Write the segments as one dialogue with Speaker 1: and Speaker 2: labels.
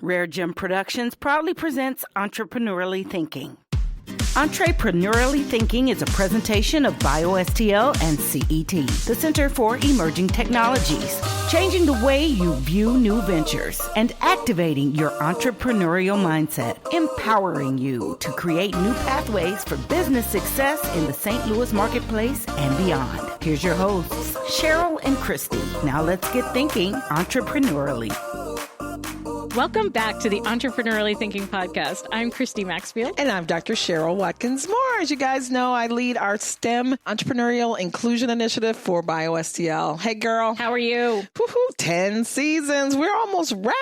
Speaker 1: Rare Gem Productions proudly presents Entrepreneurially Thinking. Entrepreneurially Thinking is a presentation of BioSTL and CET, the Center for Emerging Technologies, changing the way you view new ventures and activating your entrepreneurial mindset, empowering you to create new pathways for business success in the St. Louis marketplace and beyond. Here's your hosts, Cheryl and Christy. Now let's get thinking entrepreneurially.
Speaker 2: Welcome back to the Entrepreneurially Thinking Podcast. I'm Christy Maxfield.
Speaker 3: And I'm Dr. Cheryl Watkins-Moore. As you guys know, I lead our STEM Entrepreneurial Inclusion Initiative for BioSTL. Hey, girl.
Speaker 2: How are you?
Speaker 3: Woo-hoo, 10 seasons. We're almost wrapping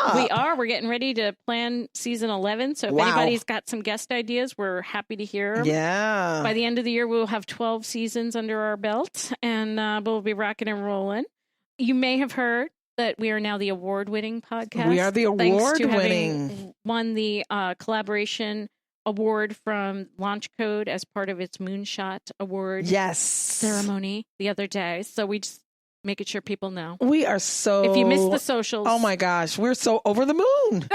Speaker 3: up.
Speaker 2: We are. We're getting ready to plan season 11. So if anybody's got some guest ideas, we're happy to hear them.
Speaker 3: Yeah.
Speaker 2: By the end of the year, we'll have 12 seasons under our belt, and we'll be rocking and rolling. You may have heard that we are now the award-winning podcast.
Speaker 3: We are the award-winning.
Speaker 2: Thanks to having won the collaboration award from Launch Code as part of its Moonshot Award ceremony the other day. So we just making sure people know.
Speaker 3: We are so...
Speaker 2: If you missed the socials...
Speaker 3: Oh my gosh, we're so over the moon.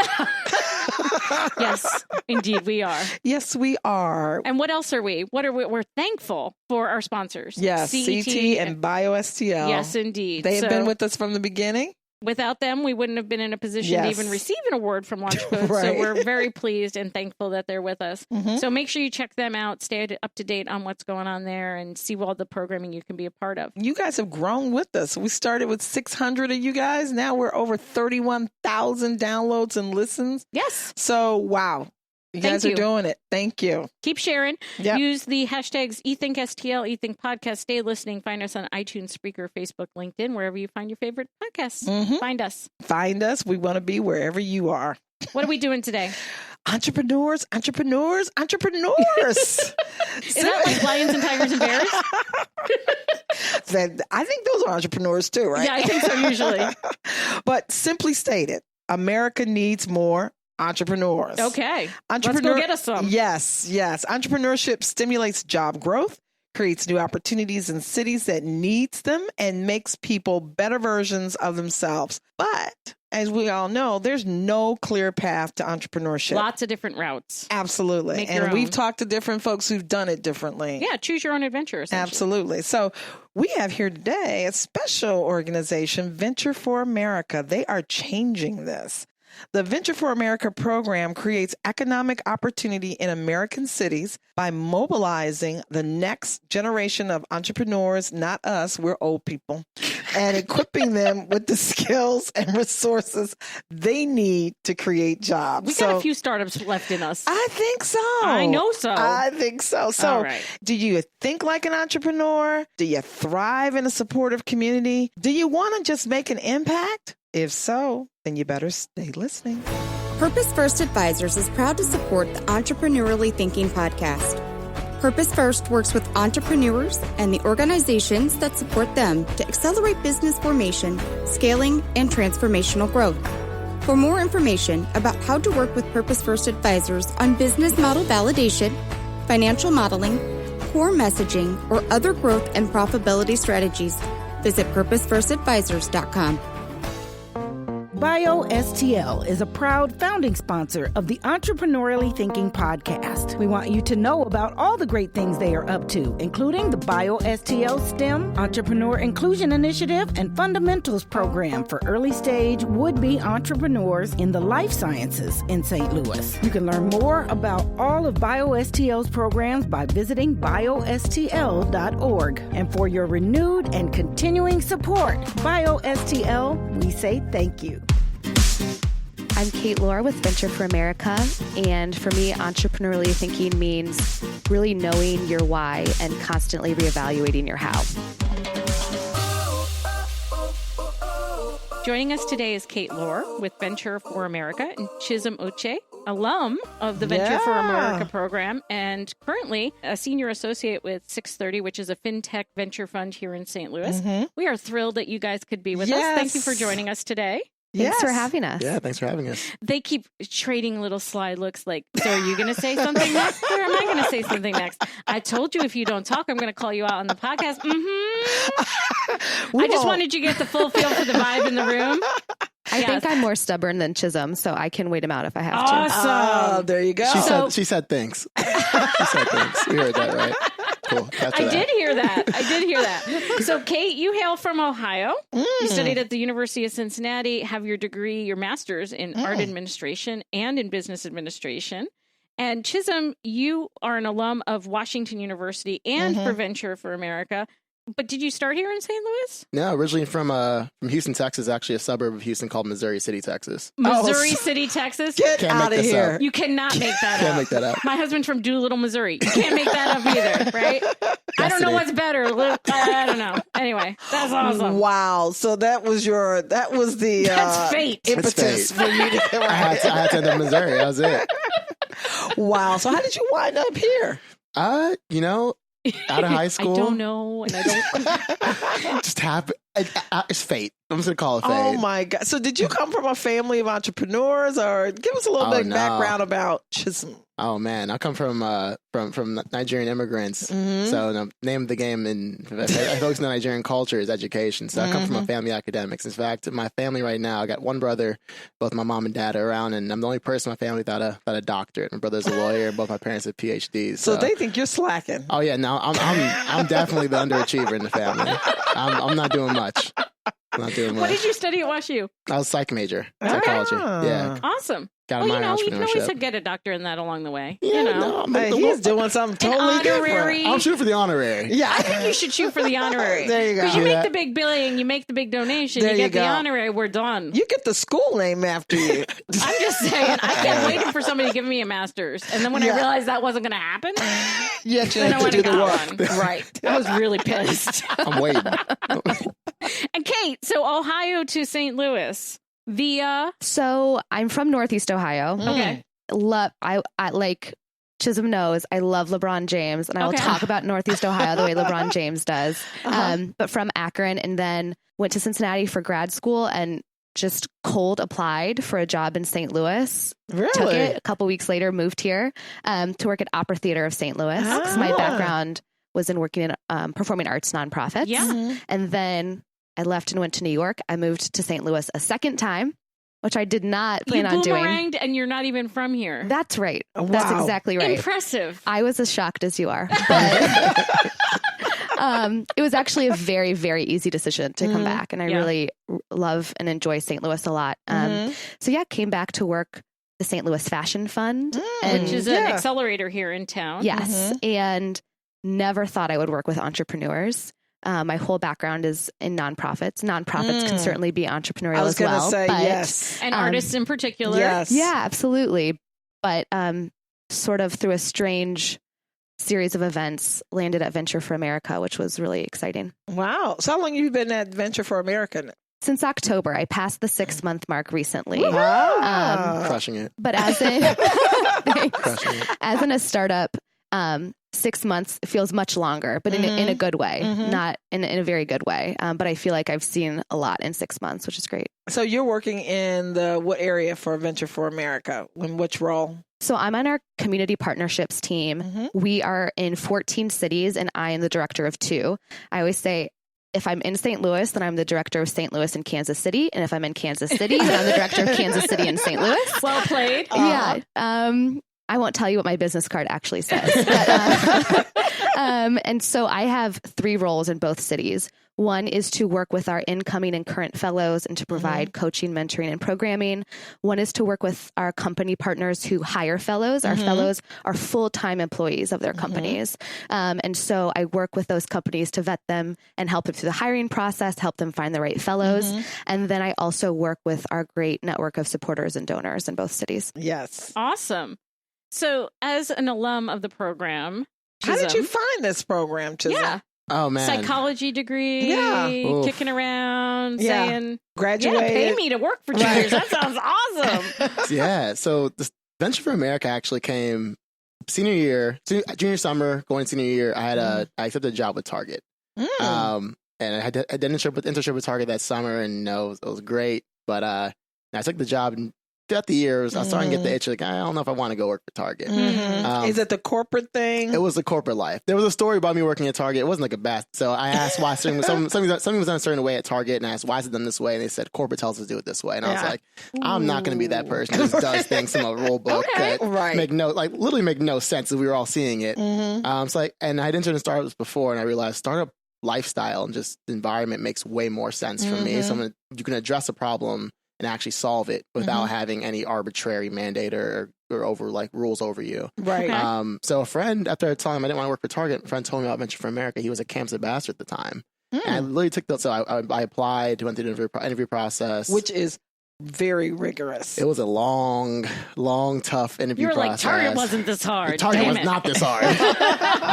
Speaker 2: Yes, indeed we are.
Speaker 3: Yes, we are.
Speaker 2: And what else are we? We're thankful for our sponsors.
Speaker 3: Yes, CET and BioSTL.
Speaker 2: Yes, indeed.
Speaker 3: They have been with us from the beginning.
Speaker 2: Without them, we wouldn't have been in a position to even receive an award from Launch Code.
Speaker 3: Right.
Speaker 2: So we're very pleased and thankful that they're with us. Mm-hmm. So make sure you check them out, stay up to date on what's going on there, and see all the programming you can be a part of.
Speaker 3: You guys have grown with us. We started with 600 of you guys. Now we're over 31,000 downloads and listens.
Speaker 2: Yes.
Speaker 3: So, wow. You guys are doing it. Thank you.
Speaker 2: Keep sharing.
Speaker 3: Yep.
Speaker 2: Use the hashtags THINKSTL, eThinkPodcast. Stay listening. Find us on iTunes, Spreaker, Facebook, LinkedIn, wherever you find your favorite podcasts. Mm-hmm. Find us.
Speaker 3: Find us. We want to be wherever you are.
Speaker 2: What are we doing today?
Speaker 3: Entrepreneurs.
Speaker 2: Is that like lions and tigers and bears?
Speaker 3: I think those are entrepreneurs too, right?
Speaker 2: Yeah, I think so usually.
Speaker 3: But simply stated, America needs more entrepreneurs.
Speaker 2: Okay. Let's go get us some.
Speaker 3: Yes. Entrepreneurship stimulates job growth, creates new opportunities in cities that needs them, and makes people better versions of themselves. But as we all know, there's no clear path to entrepreneurship.
Speaker 2: Lots of different routes.
Speaker 3: Absolutely. And we've talked to different folks who've done it differently.
Speaker 2: Yeah, choose your own adventure.
Speaker 3: Absolutely. So we have here today a special organization, Venture for America. They are changing this. The Venture for America program creates economic opportunity in American cities by mobilizing the next generation of entrepreneurs, not us, we're old people, and equipping them with the skills and resources they need to create jobs.
Speaker 2: We got a few startups left in us.
Speaker 3: I think so.
Speaker 2: I know so.
Speaker 3: I think so. So do you think like an entrepreneur? Do you thrive in a supportive community? Do you want to just make an impact? If so, then you better stay listening.
Speaker 4: Purpose First Advisors is proud to support the Entrepreneurially Thinking podcast. Purpose First works with entrepreneurs and the organizations that support them to accelerate business formation, scaling, and transformational growth. For more information about how to work with Purpose First Advisors on business model validation, financial modeling, core messaging, or other growth and profitability strategies, visit purposefirstadvisors.com.
Speaker 1: BioSTL is a proud founding sponsor of the Entrepreneurially Thinking podcast. We want you to know about all the great things they are up to, including the BioSTL STEM Entrepreneur Inclusion Initiative and Fundamentals Program for early stage would-be entrepreneurs in the life sciences in St. Louis. You can learn more about all of BioSTL's programs by visiting biostl.org. And for your renewed and continuing support, BioSTL, we say thank you.
Speaker 5: I'm Kate Loar with Venture for America, and for me, entrepreneurially thinking means really knowing your why and constantly reevaluating your how.
Speaker 2: Joining us today is Kate Loar with Venture for America and Chisom Uche, alum of the Venture for America program and currently a senior associate with SixThirty, which is a fintech venture fund here in St. Louis. Mm-hmm. We are thrilled that you guys could be with us. Thank you for joining us today.
Speaker 5: Thanks for having us.
Speaker 6: Yeah, thanks for having us.
Speaker 2: They keep trading little sly looks like, so are you going to say something next? Or am I going to say something next? I told you if you don't talk, I'm going to call you out on the podcast. Mm-hmm. I just wanted you to get the full feel for the vibe in the room.
Speaker 5: I think I'm more stubborn than Chisom, so I can wait him out if I have to.
Speaker 2: Awesome.
Speaker 3: There you go.
Speaker 6: She said thanks. She said thanks. We heard that, right? Cool.
Speaker 2: I did hear that. So, Kate, you hail from Ohio. You studied at the University of Cincinnati, have your degree, your master's in art administration and in business administration. And Chisom, you are an alum of Washington University and for Venture for America. But did you start here in St. Louis?
Speaker 6: No, originally from Houston, Texas, actually a suburb of Houston called Missouri City, Texas.
Speaker 2: Missouri City, Texas?
Speaker 3: Get out of here.
Speaker 2: You cannot make that up.
Speaker 6: Can't make that up.
Speaker 2: My husband's from Doolittle, Missouri. You can't make that up either, right? I don't know what's better. I don't know. Anyway, that's awesome.
Speaker 3: Wow. So that was the
Speaker 2: That's fate.
Speaker 3: impetus for you to get
Speaker 6: I had to end up in Missouri. That was it.
Speaker 3: Wow. So how did you wind up here?
Speaker 6: Out of high school.
Speaker 2: I don't know, and I don't.
Speaker 6: Just happened. It's fate. I'm just going to call it fate.
Speaker 3: Oh, my God. So did you come from a family of entrepreneurs, or give us a little bit of background about Chisom?
Speaker 6: Oh, man. I come from Nigerian immigrants. So the name of the game in folks in the Nigerian culture is education. So I come from a family of academics. In fact, my family right now, I got one brother. Both my mom and dad are around, and I'm the only person in my family without a doctorate. My brother's a lawyer. Both my parents have PhDs.
Speaker 3: So they think you're slacking.
Speaker 6: Oh, yeah. No, I'm definitely the underachiever in the family. I'm not doing much. Not doing much.
Speaker 2: What did you study at WashU?
Speaker 6: I was a psych major, psychology. Yeah.
Speaker 2: Awesome.
Speaker 6: Got a
Speaker 2: Well,
Speaker 6: minor in
Speaker 2: you can always
Speaker 6: entrepreneurship.
Speaker 2: get a doctor in that along the way.
Speaker 6: Yeah,
Speaker 3: He's doing something totally
Speaker 2: honorary.
Speaker 3: different.
Speaker 6: I'm shooting for the honorary.
Speaker 3: Yeah.
Speaker 2: I think you should shoot for the honorary.
Speaker 3: There you go.
Speaker 2: Because you
Speaker 6: Yeah.
Speaker 2: make the big billing, you make the big donation,
Speaker 3: There
Speaker 2: you
Speaker 3: you
Speaker 2: get the
Speaker 3: go.
Speaker 2: honorary, we're done.
Speaker 3: You get the school name after you.
Speaker 2: I'm just saying, I kept waiting for somebody to give me a master's. And then when I realized that wasn't going to happen,
Speaker 3: You
Speaker 2: then I
Speaker 3: have to
Speaker 2: went
Speaker 3: do
Speaker 2: and
Speaker 3: the
Speaker 2: got
Speaker 3: work.
Speaker 2: one. Right. I was really pissed.
Speaker 6: I'm waiting.
Speaker 2: And Kate, so Ohio to St. Louis via...
Speaker 5: So I'm from Northeast Ohio.
Speaker 2: Okay.
Speaker 5: I like Chisom knows I love LeBron James, and I will
Speaker 2: Okay.
Speaker 5: talk about Northeast Ohio the way LeBron James does. But from Akron, and then went to Cincinnati for grad school, and just cold applied for a job in St. Louis.
Speaker 3: Really?
Speaker 5: Took it. A couple weeks later, moved here to work at Opera Theater of St. Louis, because my background was in working in performing arts nonprofits.
Speaker 2: Yeah.
Speaker 5: And then I left and went to New York. I moved to St. Louis a second time, which I did not plan on doing.
Speaker 2: You boomeranged and you're not even from here.
Speaker 5: That's right.
Speaker 3: Wow.
Speaker 5: That's exactly right.
Speaker 2: Impressive.
Speaker 5: I was as shocked as you are. But it was actually a very, very easy decision to come back. And I really love and enjoy St. Louis a lot. So yeah, came back to work the St. Louis Fashion Fund.
Speaker 2: Which is an accelerator here in town.
Speaker 5: Yes. And never thought I would work with entrepreneurs. My whole background is in nonprofits. Nonprofits can certainly be entrepreneurial
Speaker 3: I was
Speaker 5: as well.
Speaker 3: going to say
Speaker 5: but,
Speaker 3: yes.
Speaker 2: And artists in particular.
Speaker 3: Yes.
Speaker 5: Yeah, absolutely. But sort of through a strange series of events, landed at Venture for America, which was really exciting.
Speaker 3: Wow. So how long have you been at Venture for America now?
Speaker 5: Since October, I passed the 6-month mark recently.
Speaker 3: Wow.
Speaker 6: Crushing it.
Speaker 5: But as in,
Speaker 6: Crushing it.
Speaker 5: as in a startup, 6 months feels much longer, but in a good way, not in a very good way. But I feel like I've seen a lot in 6 months, which is great.
Speaker 3: So you're working in what area for Venture for America? In which role?
Speaker 5: So I'm on our community partnerships team. We are in 14 cities, and I am the director of 2. I always say, if I'm in St. Louis, then I'm the director of St. Louis and Kansas City. And if I'm in Kansas City, then I'm the director of Kansas City and St. Louis.
Speaker 2: Well played.
Speaker 5: Yeah. I won't tell you what my business card actually says. But, and so I have 3 roles in both cities. One is to work with our incoming and current fellows and to provide coaching, mentoring, and programming. One is to work with our company partners who hire fellows. Our fellows are full-time employees of their companies. And so I work with those companies to vet them and help them through the hiring process, help them find the right fellows. And then I also work with our great network of supporters and donors in both cities.
Speaker 3: Yes.
Speaker 2: Awesome. So as an alum of the program,
Speaker 3: How did
Speaker 2: Chisom-
Speaker 3: you find this program, Chisom?
Speaker 2: Yeah.
Speaker 6: Oh, man.
Speaker 2: Psychology degree,
Speaker 3: Yeah.
Speaker 6: Oof.
Speaker 2: kicking around,
Speaker 3: Yeah.
Speaker 2: saying,
Speaker 3: Graduated.
Speaker 2: yeah, pay me to work for 2 years. That sounds awesome.
Speaker 6: Yeah. So the Venture for America actually came senior year, junior summer, going senior year. I accepted a job with Target. And I did internship with Target that summer, and it was great. But I took the job, and throughout the years, I was starting to get the itch. Like, I don't know if I want to go work for Target.
Speaker 3: Is it the corporate thing?
Speaker 6: It was the corporate life. There was a story about me working at Target. It wasn't like a bad. So I asked why something was done a certain way at Target, and I asked why is it done this way, and they said corporate tells us to do it this way. And I was like, I'm not going to be that person who just does things from a rule book that literally make no sense if we were all seeing it. So like, and I'd interned in startups before, and I realized startup lifestyle and just environment makes way more sense for me. So you can address a problem and actually solve it without having any arbitrary mandate or over like rules over you.
Speaker 3: Right.
Speaker 6: So a friend, after I told him I didn't want to work for Target, a friend told me about Venture for America. He was a campus ambassador at the time. And I literally took that. So I applied, went through the interview process.
Speaker 3: Which is very rigorous.
Speaker 6: It was a long, tough interview process.
Speaker 2: You were like, Target wasn't this hard.
Speaker 6: Target was not this hard.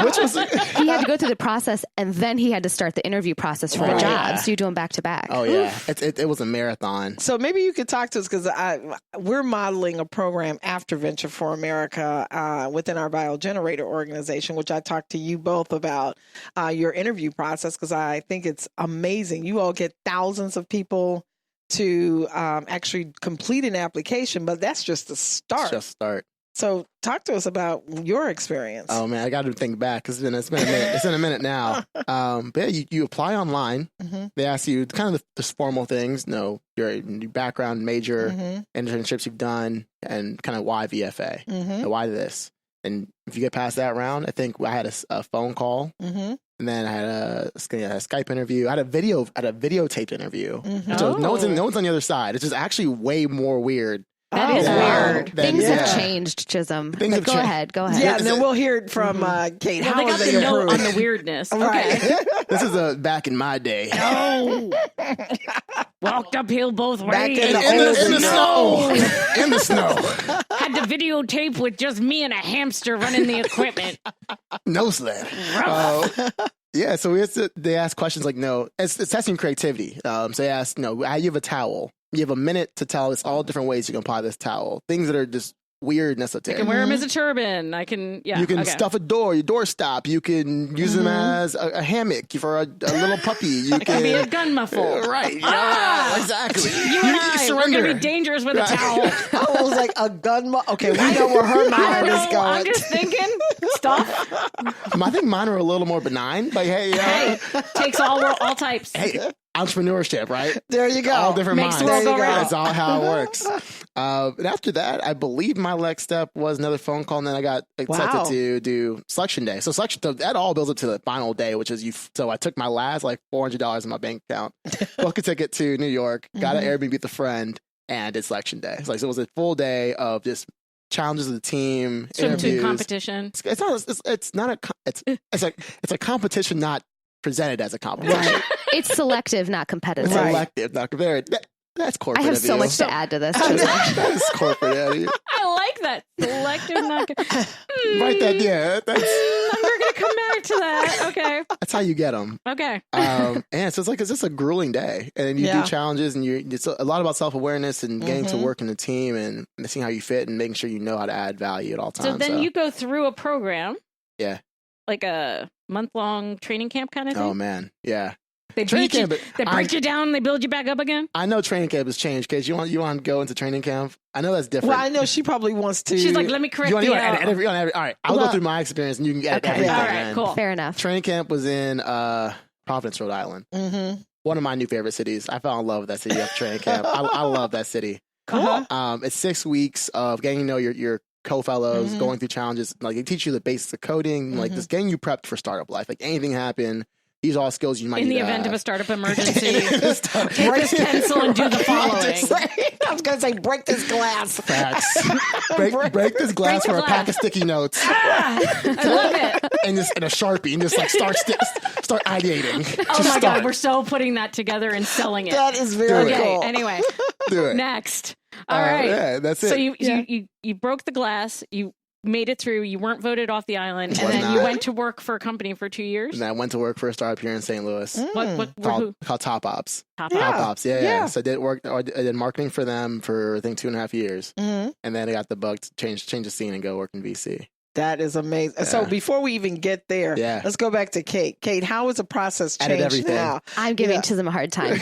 Speaker 6: Which was
Speaker 5: he had to go through the process, and then he had to start the interview process for a job. So you do them back to back.
Speaker 6: Oh yeah, it was a marathon.
Speaker 3: So maybe you could talk to us because we're modeling a program after Venture for America within our BioGenerator organization, which I talked to you both about your interview process because I think it's amazing. You all get thousands of people to actually complete an application, but that's just the start.
Speaker 6: Just start.
Speaker 3: So talk to us about your experience.
Speaker 6: Oh man, I got to think back because it's been a minute. It's been a minute now. But yeah, you apply online. They ask you kind of the formal things. Your background, major, internships you've done, and kind of why VFA, and why this. And if you get past that round, I think I had a phone call. And then I had a Skype interview. I had a videotaped interview. So no one's on the other side. It's just actually way more weird.
Speaker 2: That is weird.
Speaker 5: Things have changed, Chisom. Go ahead.
Speaker 3: Yeah, and then we'll hear it from Kate.
Speaker 2: Well,
Speaker 3: How
Speaker 2: they got
Speaker 3: they
Speaker 2: the note
Speaker 3: approved?
Speaker 2: on the weirdness.
Speaker 3: Right.
Speaker 2: Okay.
Speaker 6: This is back in my day.
Speaker 2: No. Walked uphill both ways.
Speaker 3: Back in
Speaker 6: In the snow. In the snow.
Speaker 2: Had to videotape with just me and a hamster running the equipment.
Speaker 6: No sled. Yeah, so they ask questions like, it's testing creativity. So they ask, you have a towel. You have a minute to tell us all different ways you can apply this towel. Things that are just weird and esoteric.
Speaker 2: I can wear them as a turban.
Speaker 6: You can stuff your doorstop. You can use them as a hammock for a little puppy. You
Speaker 2: can be a gun muffle.
Speaker 6: Right. Exactly.
Speaker 2: You and I, we're going to be dangerous with a towel.
Speaker 3: I was like a gun. Okay, we know where her mind is going.
Speaker 2: I'm just thinking stuff.
Speaker 6: I think mine are a little more benign, but hey,
Speaker 2: takes all types.
Speaker 6: Hey, entrepreneurship, right?
Speaker 3: There you go.
Speaker 6: All different
Speaker 2: Makes
Speaker 6: minds.
Speaker 2: the world go round.
Speaker 6: That's all how it works. And after that, I believe my next step was another phone call, and then I got accepted to do selection day. So that all builds up to the final day, which is So I took my last $400 in my bank account, booked a ticket to New York, got an Airbnb with a friend, and did selection day. So it was a full day of just challenges of the team, interviews.
Speaker 2: Competition.
Speaker 6: It's a competition, not presented as a competition.
Speaker 5: Right. It's selective, not competitive.
Speaker 6: Selective, not competitive. That's corporate.
Speaker 5: I have so much to add to this.
Speaker 6: That is corporate of you.
Speaker 2: I like that. Selective, not
Speaker 6: Right. We're
Speaker 2: going to come back to that. Okay.
Speaker 6: That's how you get them.
Speaker 2: Okay.
Speaker 6: And so it's just a grueling day, and you do challenges, and it's a lot about self-awareness and getting to work in a team and seeing how you fit and making sure you know how to add value at all times.
Speaker 2: So then you go through a program.
Speaker 6: Yeah.
Speaker 2: Like a month-long training camp kind of thing?
Speaker 6: Oh, man. Yeah.
Speaker 2: They break you down, they build you back up again?
Speaker 6: I know training camp has changed, because you want to go into training camp? I know that's different.
Speaker 3: Well, I know she probably wants to.
Speaker 2: She's like, let me correct
Speaker 6: you. All right, I'll go through my experience, and you can edit everything.
Speaker 2: All right, cool.
Speaker 5: Fair enough.
Speaker 6: Training camp was in Providence, Rhode Island. One of my new favorite cities. I fell in love with that city after training camp. I love that city.
Speaker 3: Cool.
Speaker 6: It's 6 weeks of getting to know your co-fellows, going through challenges. Like, they teach you the basics of coding, like just getting you prepped for startup life. Like, anything happen, these are all skills you might need
Speaker 2: in the
Speaker 6: to
Speaker 2: event
Speaker 6: have.
Speaker 2: of a startup emergency. Take this pencil and do the following.
Speaker 3: I was going to say, break this glass.
Speaker 6: Facts. break this glass for a pack of sticky notes.
Speaker 2: I love it.
Speaker 6: And a Sharpie, and just start ideating.
Speaker 2: Oh my God, we're so putting that together and selling it.
Speaker 3: That is very cool.
Speaker 2: Okay, anyway.
Speaker 6: Do it.
Speaker 2: Next. All right.
Speaker 6: Yeah, that's it.
Speaker 2: So you broke the glass. You made it through. You weren't voted off the island, and then you went to work for a company for 2 years.
Speaker 6: And I went to work for a startup here in St. Louis.
Speaker 2: Called
Speaker 6: Top Ops.
Speaker 2: Top
Speaker 6: Ops. Yeah. So I did marketing for them for I think 2.5 years, and then I got the bug to change the scene and go work in VC.
Speaker 3: That is amazing. Yeah. So before we even get there, let's go back to Kate. Kate, how has the process changed now?
Speaker 5: I'm giving Chisom a hard time.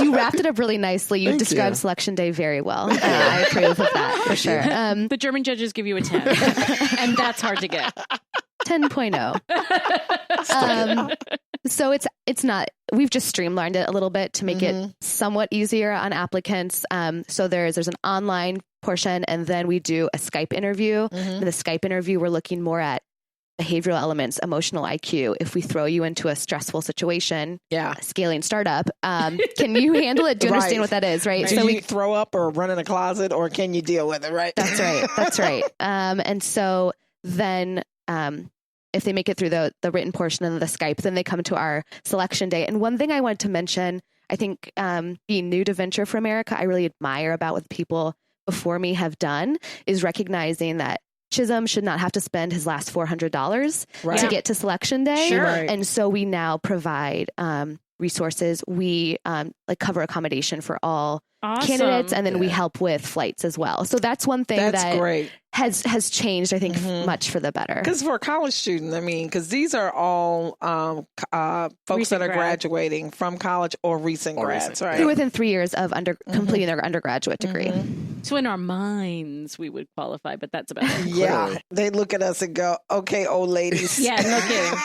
Speaker 5: You wrapped it up really nicely. You described Selection Day very well. I approve of that for sure.
Speaker 2: The German judges give you a 10, and that's hard to get.
Speaker 5: 10.0. So it's not, we've just streamlined it a little bit to make it somewhat easier on applicants. So there's an online portion, and then we do a Skype interview. In the Skype interview, we're looking more at behavioral elements, emotional IQ. If we throw you into a stressful situation, scaling startup, can you handle it? Do you understand what that is? Right.
Speaker 3: So you throw up or run in a closet, or can you deal with it? Right.
Speaker 5: That's right. That's right. And so then, if they make it through the written portion and the Skype, then they come to our Selection Day. And one thing I wanted to mention, I think being new to Venture for America, I really admire about what people before me have done is recognizing that Chisom should not have to spend his last $400 to get to Selection Day.
Speaker 2: Sure.
Speaker 5: And so we now provide resources. We cover accommodation for all candidates, and then we help with flights as well. So that's one thing that
Speaker 3: great.
Speaker 5: has changed, I think, much for the better.
Speaker 3: Because for a college student, I mean, because these are all folks that are graduating from college or recent grads, right?
Speaker 5: They're within 3 years of completing their undergraduate degree.
Speaker 2: So in our minds, we would qualify, but that's about it.
Speaker 3: Yeah. They look at us and go, okay, old ladies.
Speaker 2: Yeah, no kidding.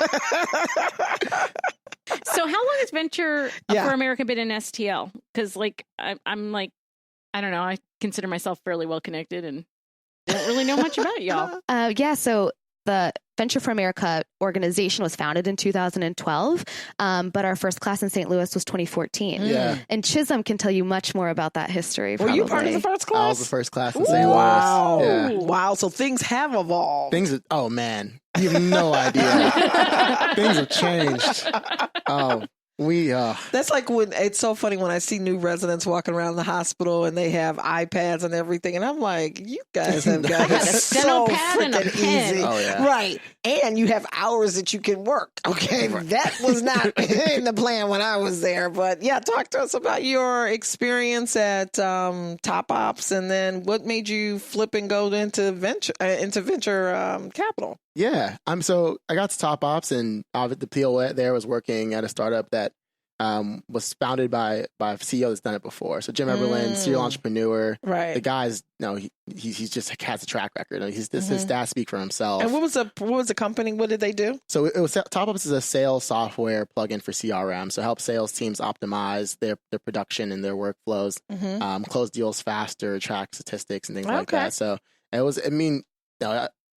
Speaker 2: So how long has Venture for America been in STL? Because I'm like, I don't know, I consider myself fairly well connected and don't really know much about y'all.
Speaker 5: So the Venture for America organization was founded in 2012, but our first class in St. Louis was 2014.
Speaker 6: Yeah.
Speaker 5: And Chisom can tell you much more about that history.
Speaker 3: Were you part of the first class?
Speaker 6: I was the first class in St. Louis.
Speaker 3: Wow.
Speaker 6: Yeah.
Speaker 3: Wow. So things have evolved.
Speaker 6: Oh man, you have no idea. Things have changed.
Speaker 3: That's like when it's so funny when I see new residents walking around the hospital and they have iPads and everything, and I'm like, you guys have got it so freaking easy.
Speaker 6: Oh, yeah.
Speaker 3: Right. And you have hours that you can work. Okay. That was not in the plan when I was there. But yeah, talk to us about your experience at Top Ops, and then what made you flip and go into venture capital.
Speaker 6: Yeah. So I got to Top Ops, and the PO there was working at a startup that was founded by a CEO that's done it before. So Jim Eberlin, serial entrepreneur.
Speaker 3: Right.
Speaker 6: The guy's he's just has a track record. His stats speak for himself.
Speaker 3: And what was the company? What did they do?
Speaker 6: So it was Top Ops is a sales software plugin for CRM. So it helps sales teams optimize their production and their workflows, close deals faster, track statistics and things like that. So it was. I mean,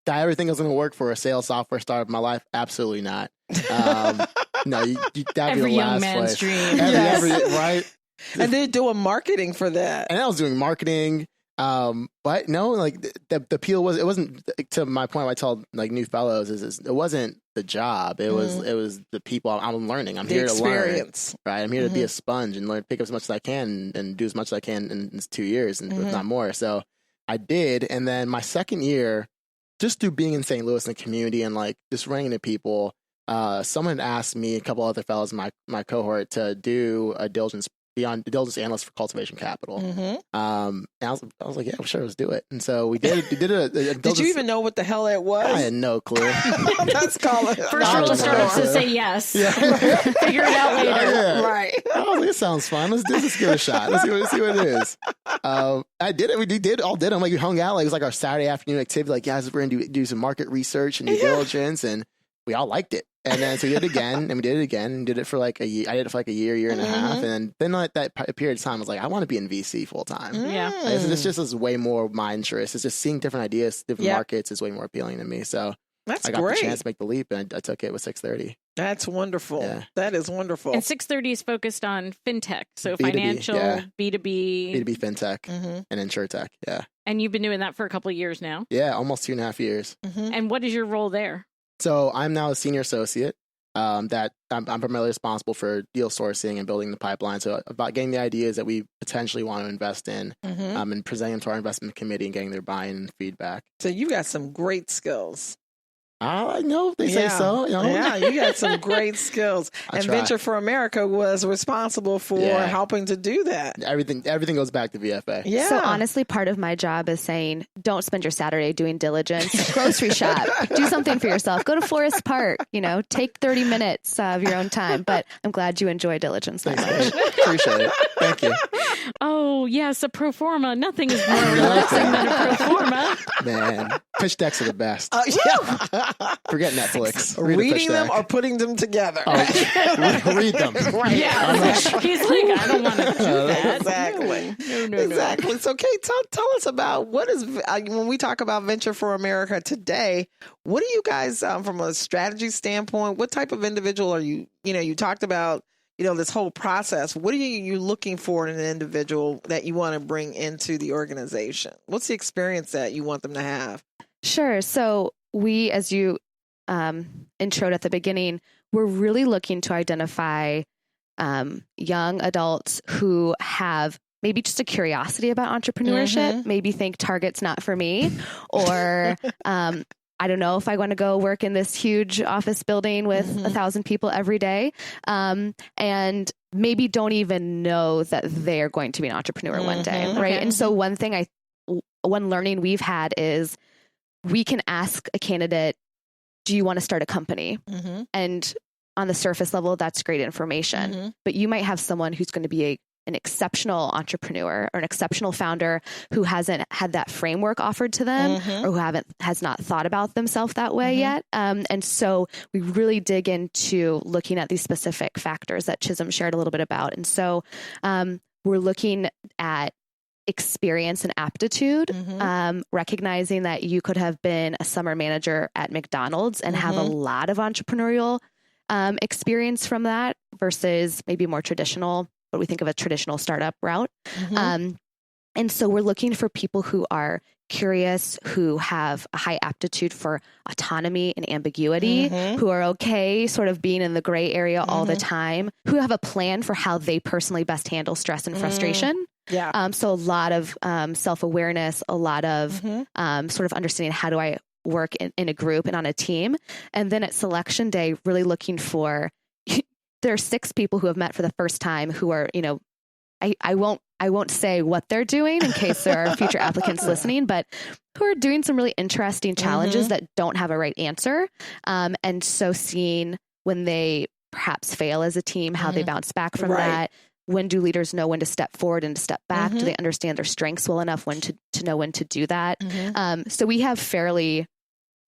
Speaker 6: everything was going to work for a sales software startup in my life? Absolutely not. No, that'd
Speaker 2: every
Speaker 6: be the
Speaker 2: young
Speaker 6: last
Speaker 2: man's
Speaker 6: place.
Speaker 2: dream.
Speaker 6: Right?
Speaker 3: And they're doing marketing for that.
Speaker 6: And I was doing marketing. But no, like the appeal wasn't to my point. I told new fellows is it wasn't the job. It was the people I'm learning. I'm here to learn. Right. I'm here to be a sponge and learn, pick up as much as I can and do as much as I can in 2 years and if not more. So I did. And then my second year, just through being in St. Louis in the community and just running into people, someone asked me, a couple other fellows in my cohort, to do a diligence analyst for Cultivation Capital. And I was like, yeah, sure, let's do it. And so we did. We did a
Speaker 3: did you even know what the hell it was?
Speaker 6: I had no clue.
Speaker 3: That's called
Speaker 2: first rule of startups is say yes. Figure it out later.
Speaker 3: Right.
Speaker 6: I was like, it sounds fun. Let's give it a shot. Let's see what it is. I did it. We all did it. We hung out. It was like our Saturday afternoon activity. Like, guys, we're gonna do some market research and due diligence, and we all liked it. And then so we did it again, and we did it again, and did it for a year. I did it for a year and a half, and then that period of time, I was like, I want to be in VC full time.
Speaker 2: Yeah,
Speaker 6: it's just way more my interest. It's just seeing different ideas, different markets is way more appealing to me. So I got the chance to make the leap, and I took it with 630.
Speaker 3: That's wonderful.
Speaker 6: Yeah.
Speaker 3: That is wonderful.
Speaker 2: And 630 is focused on fintech, so
Speaker 6: B2B,
Speaker 2: financial, B2B
Speaker 6: fintech, and insurtech. Yeah,
Speaker 2: and you've been doing that for a couple of years now.
Speaker 6: Yeah, almost 2.5 years.
Speaker 2: And what is your role there?
Speaker 6: So I'm now a senior associate. That I'm primarily responsible for deal sourcing and building the pipeline. So about getting the ideas that we potentially want to invest in, and presenting them to our investment committee and getting their buy-in and feedback.
Speaker 3: So you got some great skills.
Speaker 6: I know if they say so. You know?
Speaker 3: Yeah, you got some great skills. And Venture for America was responsible for helping to do that.
Speaker 6: Everything goes back to VFA.
Speaker 3: Yeah.
Speaker 5: So honestly, part of my job is saying, don't spend your Saturday doing diligence. Grocery shop. Do something for yourself. Go to Forest Park. Take 30 minutes of your own time. But I'm glad you enjoy diligence that much.
Speaker 6: Appreciate it. Thank you.
Speaker 2: Oh, yes, a pro forma. Nothing is more relaxing than a pro forma.
Speaker 6: Man, pitch decks are the best. Forget Netflix.
Speaker 3: Reading them or putting them together.
Speaker 6: Read them.
Speaker 2: Right. Yeah. He's like, I don't want to do that.
Speaker 3: Exactly.
Speaker 2: No.
Speaker 3: Exactly. So, Kate, tell us about what is, when we talk about Venture for America today, what do you guys, from a strategy standpoint, what type of individual are you, you talked about, this whole process. What are you looking for in an individual that you want to bring into the organization? What's the experience that you want them to have?
Speaker 5: Sure. So we, as you introed at the beginning, we're really looking to identify young adults who have maybe just a curiosity about entrepreneurship, maybe think Target's not for me, or I don't know if I want to go work in this huge office building with 1,000 people every day, and maybe don't even know that they're going to be an entrepreneur one day, right?
Speaker 2: Okay.
Speaker 5: And so one learning we've had is we can ask a candidate, do you want to start a company? And on the surface level, that's great information. But you might have someone who's going to be an exceptional entrepreneur or an exceptional founder who hasn't had that framework offered to them or who has not thought about themselves that way yet. And so we really dig into looking at these specific factors that Chisom shared a little bit about. And so we're looking at experience and aptitude, recognizing that you could have been a summer manager at McDonald's and have a lot of entrepreneurial experience from that versus maybe more traditional, what we think of a traditional startup route. And so we're looking for people who are curious, who have a high aptitude for autonomy and ambiguity, who are okay sort of being in the gray area all the time, who have a plan for how they personally best handle stress and frustration. So a lot of self-awareness, a lot of sort of understanding how do I work in a group and on a team. And then at selection day, really looking for, there are 6 people who have met for the first time who are, I won't say what they're doing in case there are future applicants listening, but who are doing some really interesting challenges that don't have a right answer. And so seeing when they perhaps fail as a team, how they bounce back from that. When do leaders know when to step forward and to step back? Do they understand their strengths well enough when to know when to do that? So we have fairly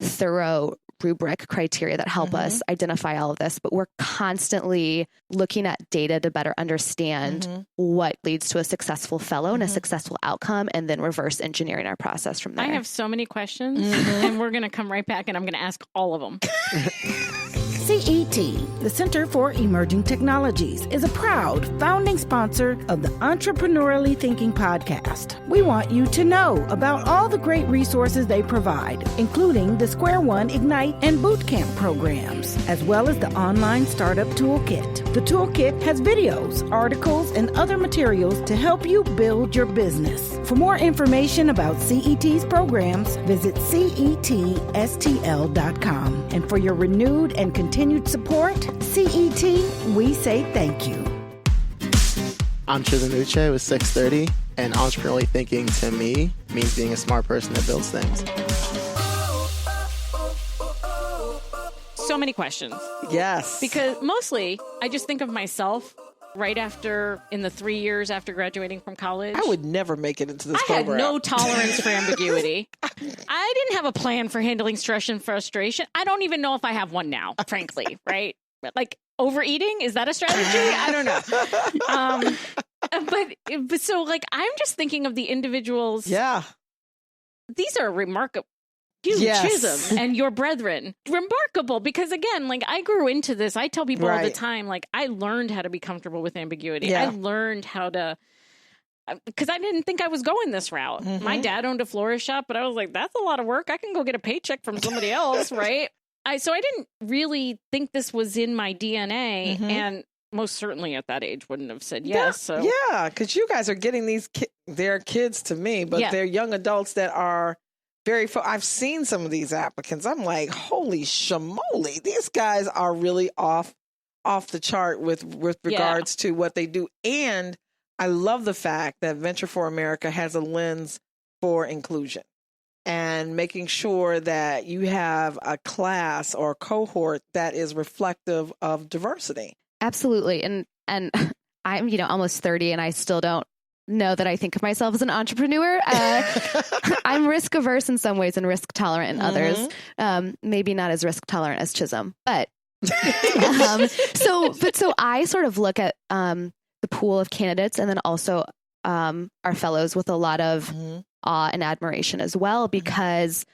Speaker 5: thorough rubric criteria that help us identify all of this, but we're constantly looking at data to better understand what leads to a successful fellow and a successful outcome, and then reverse engineering our process from there.
Speaker 2: I have so many questions, and we're going to come right back, and I'm going to ask all of them.
Speaker 1: CET, the Center for Emerging Technologies, is a proud founding sponsor of the Entrepreneurially Thinking podcast. We want you to know about all the great resources they provide, including the Square One Ignite and Bootcamp programs, as well as the online startup toolkit. The toolkit has videos, articles, and other materials to help you build your business. For more information about CET's programs, visit CETSTL.com. And for your renewed and continued support, CET, we say thank you.
Speaker 6: I'm Chisom Uche with 6:30, and entrepreneurially thinking to me means being a smart person that builds things.
Speaker 2: So many questions.
Speaker 3: Yes.
Speaker 2: Because mostly I just think of myself right after, in the 3 years after graduating from college.
Speaker 3: I would never make it into this
Speaker 2: I
Speaker 3: program.
Speaker 2: had no tolerance for ambiguity. I didn't have a plan for handling stress and frustration. I don't even know if I have one now, frankly, right? Like overeating, is that a strategy? I don't know. But so like, I'm just thinking of the individuals.
Speaker 3: Yeah.
Speaker 2: These are remarkable. You, Chisom, and your brethren. Remarkable, because again, like I grew into this. I tell people all the time, like I learned how to be comfortable with ambiguity. I learned how to, because I didn't think I was going this route. My dad owned a florist shop, but I was like, that's a lot of work. I can go get a paycheck from somebody else, right? So I didn't really think this was in my DNA, and most certainly at that age wouldn't have said yes. So
Speaker 3: yeah, because you guys are getting these they're kids to me, but they're young adults that are I've seen some of these applicants. I'm like, holy shamoly, these guys are really off the chart with regards to what they do. And I love the fact that Venture for America has a lens for inclusion and making sure that you have a class or cohort that is reflective of diversity.
Speaker 5: Absolutely. And I'm, almost 30 and I still don't know that I think of myself as an entrepreneur. I'm risk averse in some ways and risk tolerant in others. Maybe not as risk tolerant as Chisom, but so I sort of look at the pool of candidates and then also our fellows with a lot of awe and admiration as well, because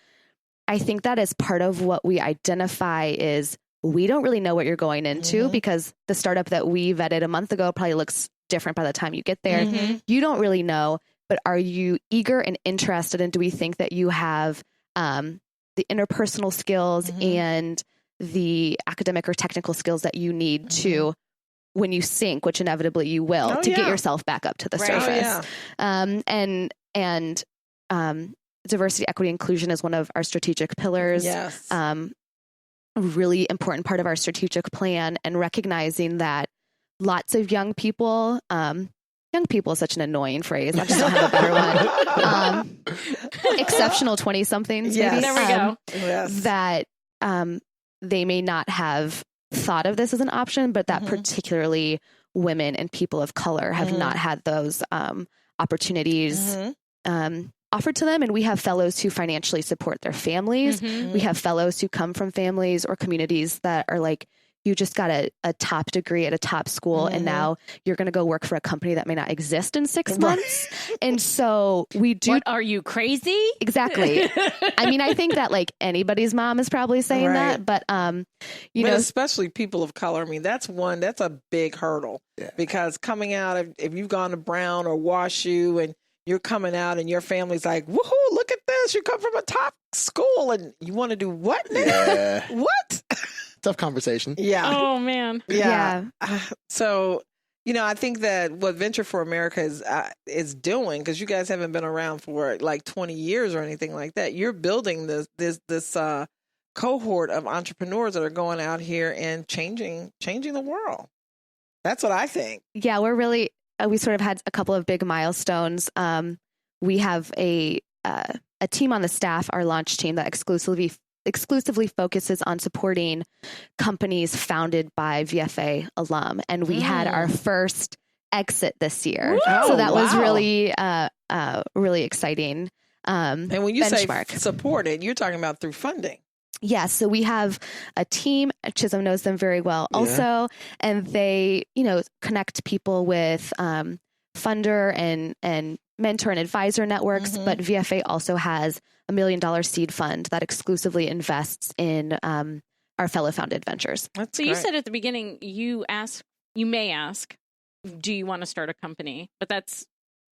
Speaker 5: I think that is part of what we identify is we don't really know what you're going into because the startup that we vetted a month ago probably looks different by the time you get there. You don't really know, but are you eager and interested? And do we think that you have the interpersonal skills and the academic or technical skills that you need to, when you sink, which inevitably you will, to get yourself back up to the surface? And diversity, equity, inclusion is one of our strategic pillars.
Speaker 3: Yes.
Speaker 5: A really important part of our strategic plan, and recognizing that lots of young people is such an annoying phrase. I just don't have a better one. Exceptional 20-somethings, maybe.
Speaker 2: There we go.
Speaker 5: That they may not have thought of this as an option, but that particularly women and people of color have not had those opportunities offered to them. And we have fellows who financially support their families. We have fellows who come from families or communities that are like, you just got a top degree at a top school and now you're going to go work for a company that may not exist in 6 months. And so we do.
Speaker 2: What, are you crazy?
Speaker 5: Exactly. I mean, I think that like anybody's mom is probably saying that, but you know,
Speaker 3: especially people of color. I mean, that's a big hurdle because coming out, if you've gone to Brown or WashU and you're coming out and your family's like, woohoo, look at this. You come from a top school and you want to do what now?
Speaker 6: Yeah.
Speaker 3: What?
Speaker 6: Tough conversation.
Speaker 3: Yeah.
Speaker 2: Oh, man.
Speaker 3: Yeah. So, I think that what Venture for America is doing, because you guys haven't been around for like 20 years or anything like that, you're building this cohort of entrepreneurs that are going out here and changing the world. That's what I think.
Speaker 5: Yeah, we're really, we sort of had a couple of big milestones. We have a team on the staff, our launch team, that exclusively focuses on supporting companies founded by VFA alum. And we had our first exit this year. So that was really, really exciting.
Speaker 3: And when you
Speaker 5: benchmark.
Speaker 3: say supported, you're talking about through funding.
Speaker 5: Yes. So we have a team. Chisom knows them very well also. And they, connect people with funder and mentor and advisor networks. But VFA also has $1 million seed fund that exclusively invests in our fellow founded ventures.
Speaker 3: That's
Speaker 2: so
Speaker 3: great.
Speaker 2: You said at the beginning, you may ask, do you want to start a company? But that's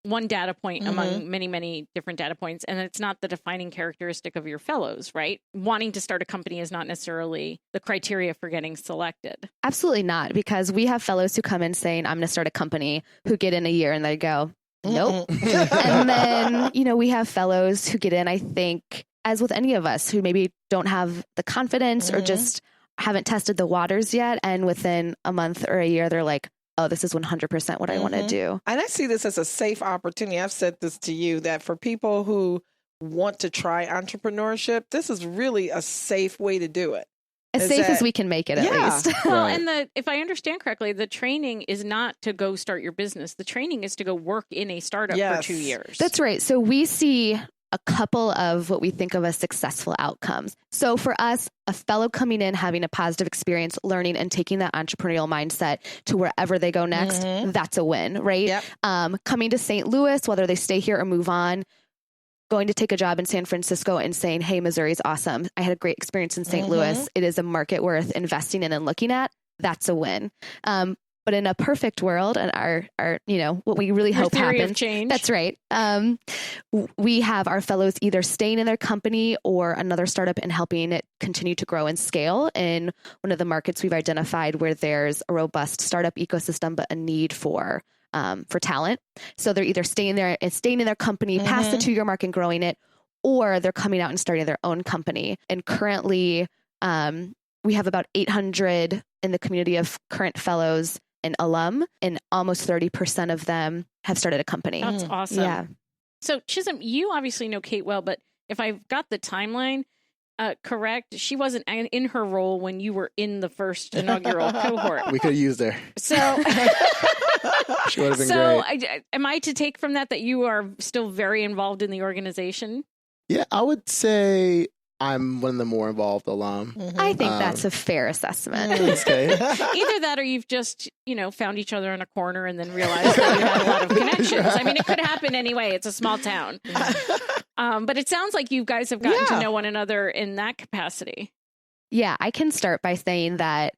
Speaker 2: one data point among many, many different data points. And it's not the defining characteristic of your fellows, right? Wanting to start a company is not necessarily the criteria for getting selected.
Speaker 5: Absolutely not, because we have fellows who come in saying, I'm going to start a company, who get in a year and they go, nope. And then, we have fellows who get in, I think, as with any of us, who maybe don't have the confidence or just haven't tested the waters yet. And within a month or a year, they're like, oh, this is 100% what I want to do.
Speaker 3: And I see this as a safe opportunity. I've said this to you, that for people who want to try entrepreneurship, this is really a safe way to do it.
Speaker 5: As safe as we can make it, at least.
Speaker 2: Well, and if I understand correctly, the training is not to go start your business. The training is to go work in a startup for 2 years.
Speaker 5: That's right. So we see a couple of what we think of as successful outcomes. So for us, a fellow coming in, having a positive experience, learning and taking that entrepreneurial mindset to wherever they go next, that's a win, right?
Speaker 3: Yep.
Speaker 5: Coming to St. Louis, whether they stay here or move on, going to take a job in San Francisco and saying, hey, Missouri's awesome. I had a great experience in St. Louis. It is a market worth investing in and looking at. That's a win. But in a perfect world, and our what we really hope happens.
Speaker 2: Change.
Speaker 5: That's right. We have our fellows either staying in their company or another startup and helping it continue to grow and scale in one of the markets we've identified where there's a robust startup ecosystem, but a need for talent. So they're either staying in their company past the 2-year mark and growing it, or they're coming out and starting their own company. And currently, we have about 800 in the community of current fellows and alum, and almost 30% of them have started a company.
Speaker 2: That's awesome.
Speaker 5: Yeah.
Speaker 2: So Chisom, you obviously know Kate well, but if I've got the timeline correct, she wasn't in her role when you were in the first inaugural cohort.
Speaker 6: We could have used her.
Speaker 2: So,
Speaker 6: she would have been great.
Speaker 2: Am I to take from that you are still very involved in the organization?
Speaker 6: Yeah, I would say I'm one of the more involved alum.
Speaker 5: I think that's a fair assessment.
Speaker 6: Okay.
Speaker 2: Either that or you've just, found each other in a corner and then realized that you had a lot of connections. I mean, it could happen anyway. It's a small town. But it sounds like you guys have gotten to know one another in that capacity.
Speaker 5: Yeah, I can start by saying that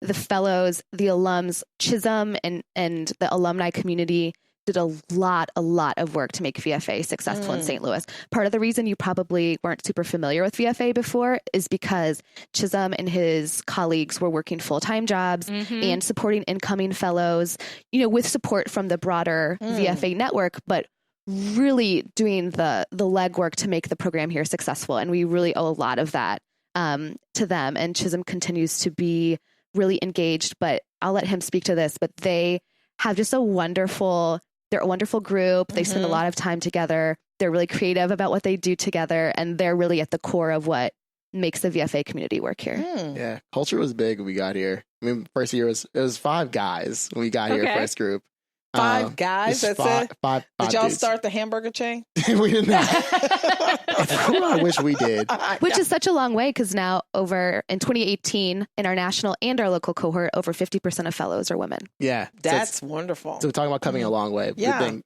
Speaker 5: the fellows, the alums, Chisom and the alumni community did a lot of work to make VFA successful in St. Louis. Part of the reason you probably weren't super familiar with VFA before is because Chisom and his colleagues were working full-time jobs and supporting incoming fellows, with support from the broader VFA network, but really doing the legwork to make the program here successful. And we really owe a lot of that to them. And Chisom continues to be really engaged, but I'll let him speak to this, but they have just they're a wonderful group. They spend a lot of time together. They're really creative about what they do together. And they're really at the core of what makes the VFA community work here.
Speaker 6: Yeah. Culture was big when we got here. I mean, first year it was 5 guys when we got here, first group.
Speaker 3: 5 guys? That's it?
Speaker 6: Five
Speaker 3: Did y'all
Speaker 6: dudes.
Speaker 3: start the hamburger chain?
Speaker 6: We did not. I wish we did.
Speaker 5: Which is such a long way because now over in 2018 in our national and our local cohort, over 50% of fellows are women.
Speaker 6: Yeah.
Speaker 3: That's wonderful.
Speaker 6: So we're talking about coming a long way.
Speaker 3: Yeah.
Speaker 6: Even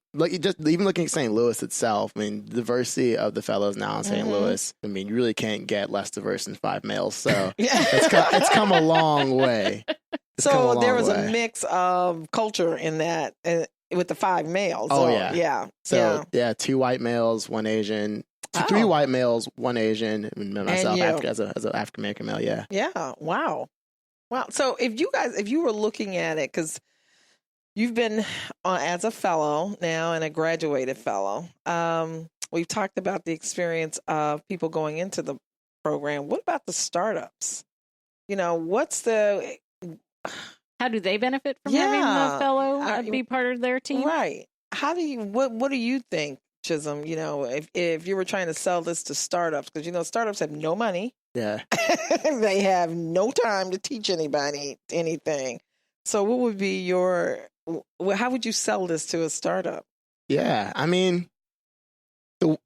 Speaker 6: looking at St. Louis itself, I mean, the diversity of the fellows now in St. Louis, I mean, you really can't get less diverse than 5 males. So it's come a long way.
Speaker 3: So there was a mix of culture in that with the 5 males.
Speaker 6: Oh,
Speaker 3: yeah.
Speaker 6: So 2 white males, 1 Asian, 3 white males, 1 Asian, and myself as an African American male. Yeah. Yeah.
Speaker 3: Wow. So if you were looking at it, because you've been as a fellow now and a graduated fellow, we've talked about the experience of people going into the program. What about the startups?
Speaker 2: How do they benefit from having the fellow be part of their team?
Speaker 3: Right. What do you think, Chisom? If you were trying to sell this to startups, because startups have no money.
Speaker 6: Yeah.
Speaker 3: They have no time to teach anybody anything. So what would be how would you sell this to a startup?
Speaker 6: Yeah. I mean, the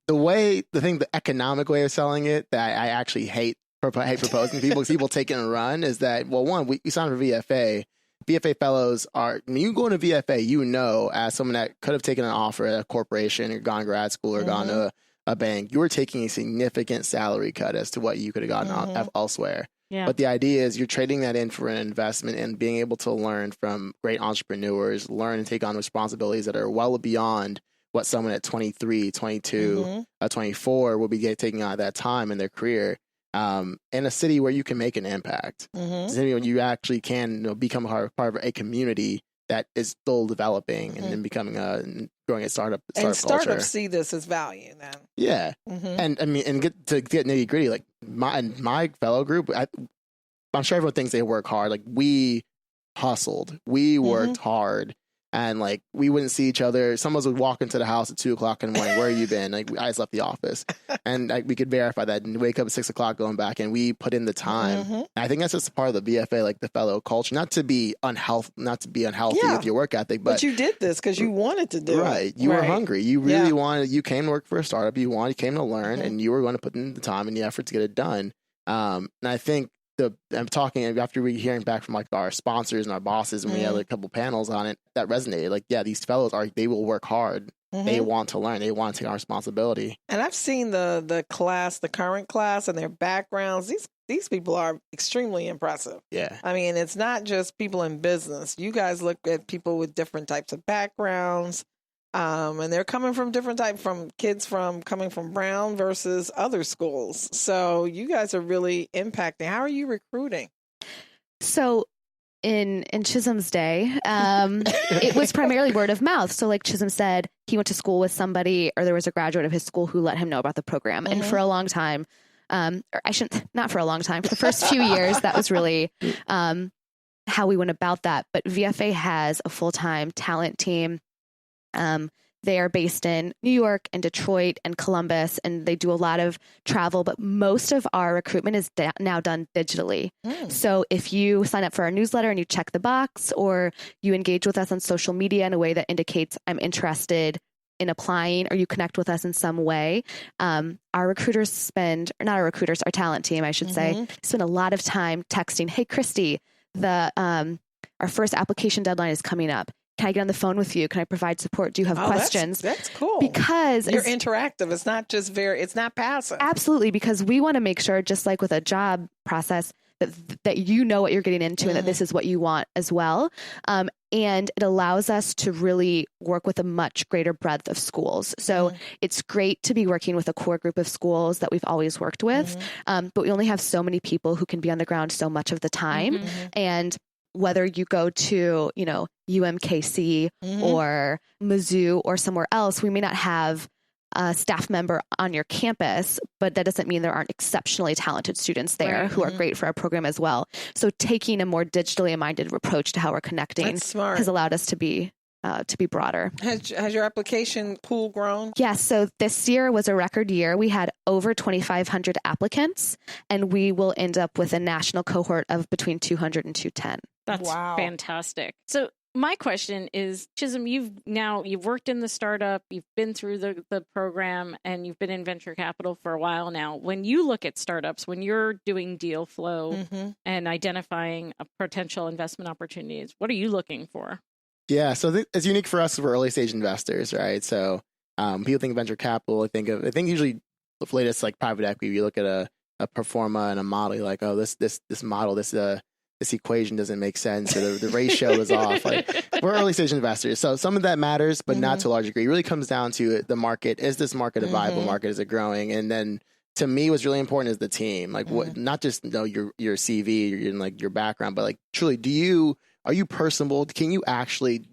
Speaker 6: economic way of selling it that I actually hate proposing to people because people take it and run is that, well, one, we signed for VFA. VFA fellows when you go into VFA, as someone that could have taken an offer at a corporation or gone to grad school or gone to a bank, you were taking a significant salary cut as to what you could have gotten elsewhere. Yeah. But the idea is you're trading that in for an investment and being able to learn from great entrepreneurs, learn and take on responsibilities that are well beyond what someone at 23, 22, 24 will be taking on at that time in their career. In a city where you can make an impact, you actually can become part of a community that is still developing and then growing a startup.
Speaker 3: And startups
Speaker 6: culture.
Speaker 3: See this as value then.
Speaker 6: Yeah, and I mean, and get nitty gritty. Like my fellow group, I'm sure everyone thinks they work hard. Like we hustled, we worked hard. And we wouldn't see each other. Some of us would walk into the house at 2:00 in the morning. Where have you been? I just left the office, and we could verify that. And wake up at 6:00, going back, and we put in the time. And I think that's just part of the VFA, the fellow culture. Not to be unhealthy with your work ethic, but
Speaker 3: you did this because you wanted to do it.
Speaker 6: Right, you were hungry. You really wanted. You came to work for a startup. You came to learn, and you were going to put in the time and the effort to get it done. And I think. I'm talking after we hearing back from our sponsors and our bosses, and we had a couple panels on it that resonated. These fellows they will work hard. They want to learn. They want to take our responsibility.
Speaker 3: And I've seen the current class, and their backgrounds. These people are extremely impressive.
Speaker 6: Yeah.
Speaker 3: I mean, it's not just people in business. You guys look at people with different types of backgrounds. And they're coming from different coming from Brown versus other schools. So you guys are really impacting. How are you recruiting?
Speaker 5: So in Chisom's day, it was primarily word of mouth. So like Chisom said, he went to school with somebody, or there was a graduate of his school who let him know about the program. And for a long time, not for a long time, for the first few years, that was really how we went about that. But VFA has a full-time talent team. They are based in New York and Detroit and Columbus, and they do a lot of travel, but most of our recruitment is now done digitally. So if you sign up for our newsletter and you check the box, or you engage with us on social media in a way that indicates I'm interested in applying, or you connect with us in some way, our talent team, I should say, spend a lot of time texting, hey, Christy, our first application deadline is coming up. Can I get on the phone with you? Can I provide support? Do you have questions?
Speaker 3: That's cool.
Speaker 5: Because
Speaker 3: you're interactive. It's not just it's not passive.
Speaker 5: Absolutely. Because we want to make sure, just like with a job process, that you know what you're getting into and that this is what you want as well. And it allows us to really work with a much greater breadth of schools. So it's great to be working with a core group of schools that we've always worked with. But we only have so many people who can be on the ground so much of the time. And whether you go to, UMKC or Mizzou or somewhere else, we may not have a staff member on your campus, but that doesn't mean there aren't exceptionally talented students there who are great for our program as well. So taking a more digitally minded approach to how we're connecting has allowed us to be broader.
Speaker 3: Has your application pool grown?
Speaker 5: Yes. So this year was a record year. We had over 2,500 applicants, and we will end up with a national cohort of between 200 and 210.
Speaker 2: That's fantastic. So my question is, Chisom, you've worked in the startup, you've been through the program, and you've been in venture capital for a while now. When you look at startups, when you're doing deal flow and identifying potential investment opportunities, what are you looking for?
Speaker 6: Yeah, so it's unique for us. We're early stage investors, right? So people think of venture capital. I think usually the latest like private equity. You look at a pro forma and a model. You're like, oh, this model, this equation doesn't make sense, or the ratio is off. Like, we're early stage investors, so some of that matters, but not to a large degree. It really comes down to the market. Is this market a viable market? Is it growing? And then to me, what's really important is the team. Like, what? Not just your CV, like your background, but like truly, are you personable? Can you actually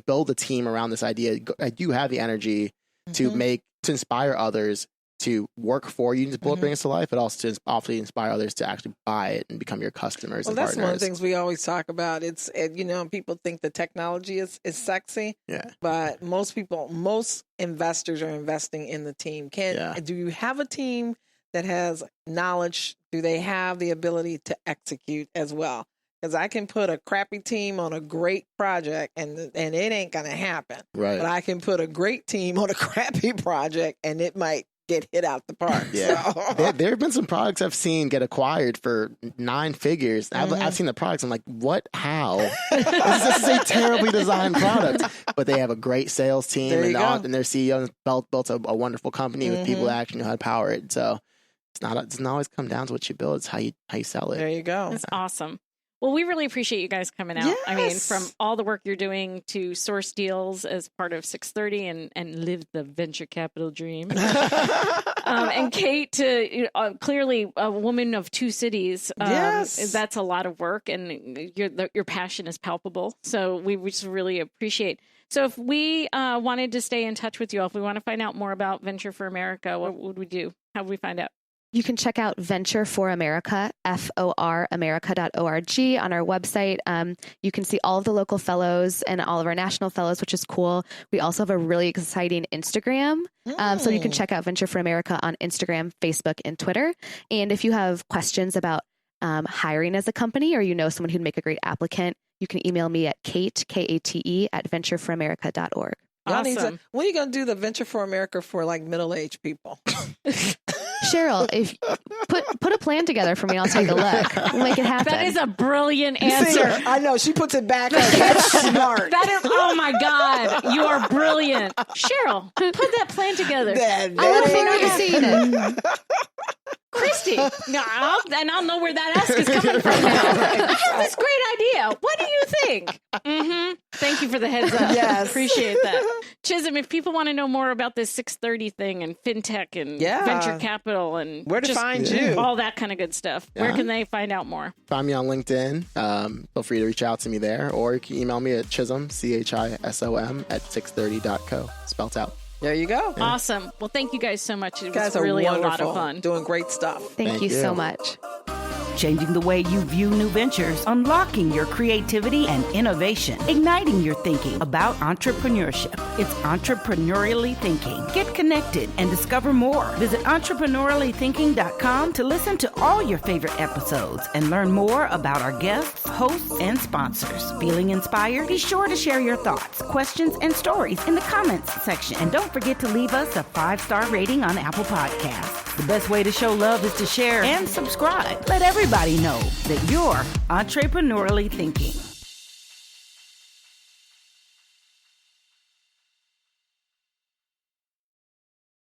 Speaker 6: build a team around this idea? Do you have the energy to inspire others to work for you to bring us to life, but also to obviously inspire others to actually buy it and become your customers and partners?
Speaker 3: That's one of the things we always talk about. It's, people think the technology is sexy, but most investors are investing in the team. Do you have a team that has knowledge? Do they have the ability to execute as well? Because I can put a crappy team on a great project and it ain't going to happen. Right. But I can put a great team on a crappy project and it might get hit out the park.
Speaker 6: Yeah. So. There have been some products I've seen get acquired for 9 figures. I've seen the products. I'm like, what? How? This is a terribly designed product. But they have a great sales team and their CEO built a wonderful company with people that actually know how to power it. So it doesn't always come down to what you build. It's how you sell it.
Speaker 3: There you go.
Speaker 2: That's awesome. Well, we really appreciate you guys coming out. Yes. I mean, from all the work you're doing to source deals as part of 630 and live the venture capital dream. And Kate, to clearly a woman of 2 cities. That's a lot of work, and your passion is palpable. So we just really appreciate. So if we wanted to stay in touch with you, if we want to find out more about Venture for America, what would we do? How would we find out?
Speaker 5: You can check out Venture for America, FORAmerica.org on our website. You can see all of the local fellows and all of our national fellows, which is cool. We also have a really exciting Instagram. So you can check out Venture for America on Instagram, Facebook, and Twitter. And if you have questions about hiring as a company, or someone who'd make a great applicant, you can email me at Kate, Kate, at ventureforamerica.org.
Speaker 2: Awesome.
Speaker 3: When are you going to do the Venture for America for like middle-aged people?
Speaker 5: Cheryl, if put a plan together for me, I'll take a look. We'll make it happen.
Speaker 2: That is a brilliant answer.
Speaker 3: See, I know. She puts it back. That's smart.
Speaker 2: Oh my God. You are brilliant. Cheryl, put that plan together.
Speaker 5: I look forward to seeing it.
Speaker 2: Christy, I'll know where that ask is coming from now. I have this great idea. What do you think? Thank you for the heads up.
Speaker 3: Yes.
Speaker 2: Appreciate that. Chisom, if people want to know more about this 630 thing and fintech and venture capital and
Speaker 3: where to find you,
Speaker 2: all that kind of good stuff, where can they find out more?
Speaker 6: Find me on LinkedIn. Feel free to reach out to me there, or you can email me at Chisom, CHISOM, at 630.co, spelt out.
Speaker 3: There you go.
Speaker 2: Yeah. Awesome. Well, thank you guys so much. It
Speaker 3: was
Speaker 2: really a lot of fun.
Speaker 3: Doing great stuff.
Speaker 5: Thank you so much.
Speaker 1: Changing the way you view new ventures, unlocking your creativity and innovation, igniting your thinking about entrepreneurship. It's Entrepreneurially Thinking. Get connected and discover more. Visit entrepreneuriallythinking.com to listen to all your favorite episodes and learn more about our guests, hosts, and sponsors. Feeling inspired? Be sure to share your thoughts, questions, and stories in the comments section. And don't forget to leave us a 5-star rating on Apple Podcasts. The best way to show love is to share and subscribe. Let everybody know that you're entrepreneurially thinking.